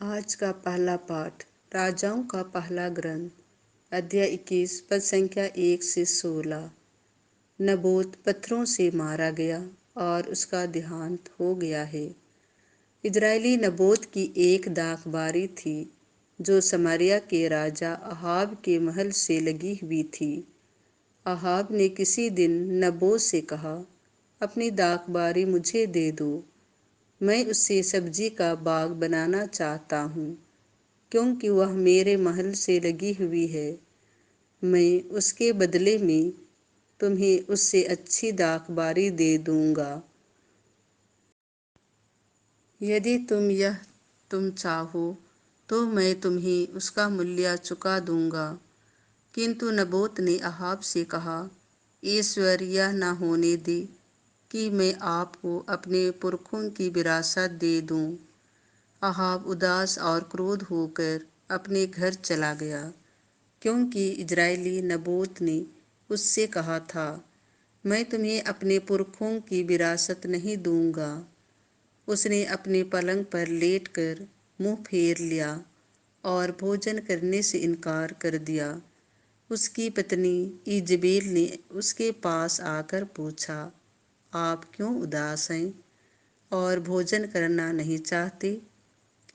आज का पहला पाठ राजाओं का पहला ग्रंथ अध्याय 21 पद संख्या 1 से 16। नबोत पत्थरों से मारा गया और उसका देहांत हो गया है। इजरायली नबोत की एक दाखबारी थी जो समारिया के राजा अहाब के महल से लगी हुई थी। अहाब ने किसी दिन नबोत से कहा, अपनी दाखबारी मुझे दे दो, मैं उससे सब्जी का बाग बनाना चाहता हूँ, क्योंकि वह मेरे महल से लगी हुई है। मैं उसके बदले में तुम्हें उससे अच्छी दाखबारी दे दूंगा। यदि तुम चाहो तो मैं तुम्हें उसका मूल्य चुका दूंगा। किंतु नबोत ने अहाब से कहा, ईश्वर यह न होने दे कि मैं आपको अपने पुरखों की विरासत दे दूं। अहाब उदास और क्रोध होकर अपने घर चला गया, क्योंकि इजरायली नबोत ने उससे कहा था, मैं तुम्हें अपने पुरखों की विरासत नहीं दूंगा। उसने अपने पलंग पर लेटकर मुंह फेर लिया और भोजन करने से इनकार कर दिया। उसकी पत्नी इजबेल ने उसके पास आकर पूछा, आप क्यों उदास हैं और भोजन करना नहीं चाहते?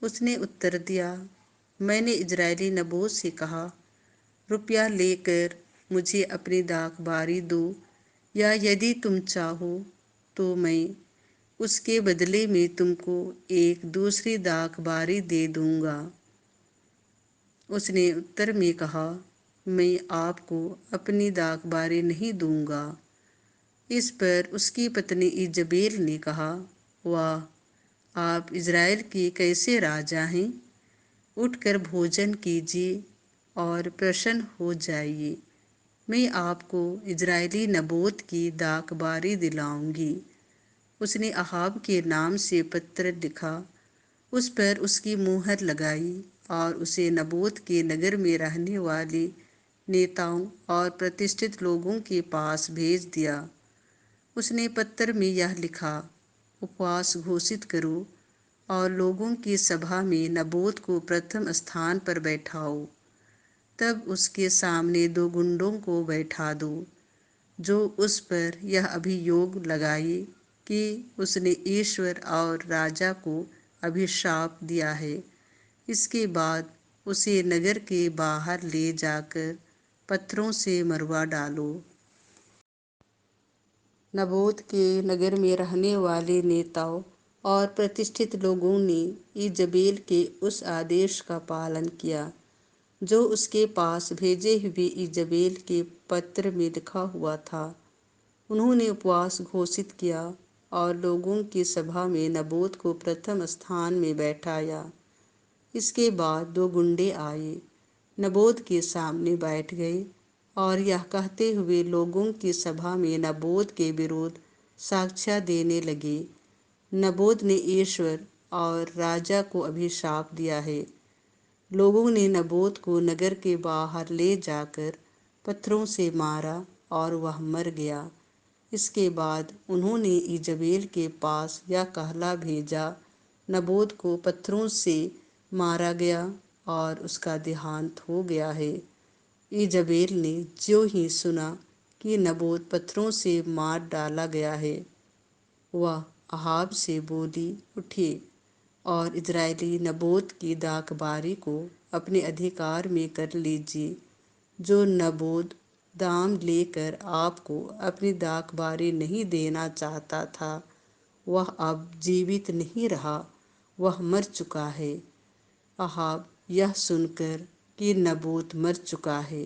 उसने उत्तर दिया, मैंने इजरायली नबोत से कहा, रुपया लेकर मुझे अपनी दाखबारी दो, या यदि तुम चाहो तो मैं उसके बदले में तुमको एक दूसरी दाखबारी दे दूंगा। उसने उत्तर में कहा, मैं आपको अपनी दाखबारी नहीं दूंगा। इस पर उसकी पत्नी इजबेल ने कहा, वाह, आप इज़राइल के कैसे राजा हैं? उठकर भोजन कीजिए और प्रसन्न हो जाइए। मैं आपको इजरायली नबोत की दाखबारी दिलाऊंगी। उसने अहाब के नाम से पत्र लिखा, उस पर उसकी मुहर लगाई और उसे नबोत के नगर में रहने वाले नेताओं और प्रतिष्ठित लोगों के पास भेज दिया। उसने पत्र में यह लिखा, उपवास घोषित करो और लोगों की सभा में नबोत को प्रथम स्थान पर बैठाओ। तब उसके सामने दो गुंडों को बैठा दो, जो उस पर यह अभियोग लगाए कि उसने ईश्वर और राजा को अभिशाप दिया है। इसके बाद उसे नगर के बाहर ले जाकर पत्थरों से मरवा डालो। नबोत के नगर में रहने वाले नेताओं और प्रतिष्ठित लोगों ने इजबेल के उस आदेश का पालन किया जो उसके पास भेजे हुए इजबेल के पत्र में लिखा हुआ था। उन्होंने उपवास घोषित किया और लोगों की सभा में नबोत को प्रथम स्थान में बैठाया। इसके बाद दो गुंडे आए, नबोत के सामने बैठ गए और यह कहते हुए लोगों की सभा में नबोत के विरुद्ध साक्ष्य देने लगे, नबोत ने ईश्वर और राजा को अभिशाप दिया है। लोगों ने नबोत को नगर के बाहर ले जाकर पत्थरों से मारा और वह मर गया। इसके बाद उन्होंने इजबेल के पास यह कहला भेजा, नबोत को पत्थरों से मारा गया और उसका देहांत हो गया है। इजबेल ने ज्यों ही सुना कि नबोत पत्थरों से मार डाला गया है, वह अहाब से बोली, उठिए और इजरायली नबोत की दाखबारी को अपने अधिकार में कर लीजिए। जो नबोत दाम लेकर आपको अपनी दाखबारी नहीं देना चाहता था, वह अब जीवित नहीं रहा, वह मर चुका है। अहाब यह सुनकर कि नबोत मर चुका है,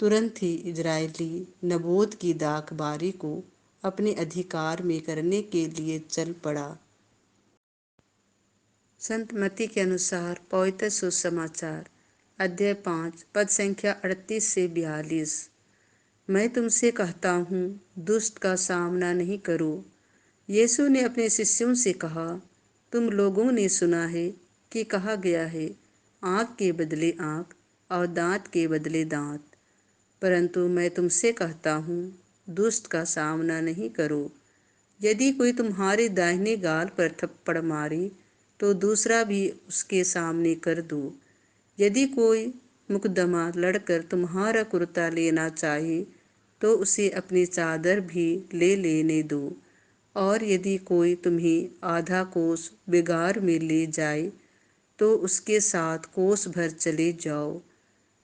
तुरंत ही इजरायली नबोत की दाखबारी को अपने अधिकार में करने के लिए चल पड़ा। संत मत्ती के अनुसार पवित्र सुसमाचार अध्याय 5 पद संख्या 38 से 42। मैं तुमसे कहता हूँ, दुष्ट का सामना नहीं करो। यीशु ने अपने शिष्यों से कहा, तुम लोगों ने सुना है कि कहा गया है, आँख के बदले आँख और दांत के बदले दांत। परंतु मैं तुमसे कहता हूँ, दुष्ट का सामना नहीं करो। यदि कोई तुम्हारे दाहिने गाल पर थप्पड़ मारे तो दूसरा भी उसके सामने कर दो। यदि कोई मुकदमा लड़कर तुम्हारा कुर्ता लेना चाहे तो उसे अपनी चादर भी ले लेने दो। और यदि कोई तुम्हें आधा कोस बिगार में ले जाए तो उसके साथ कोस भर चले जाओ।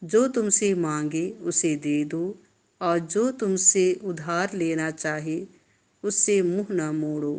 जो तुमसे मांगे उसे दे दो, और जो तुमसे उधार लेना चाहे उससे मुंह न मोड़ो।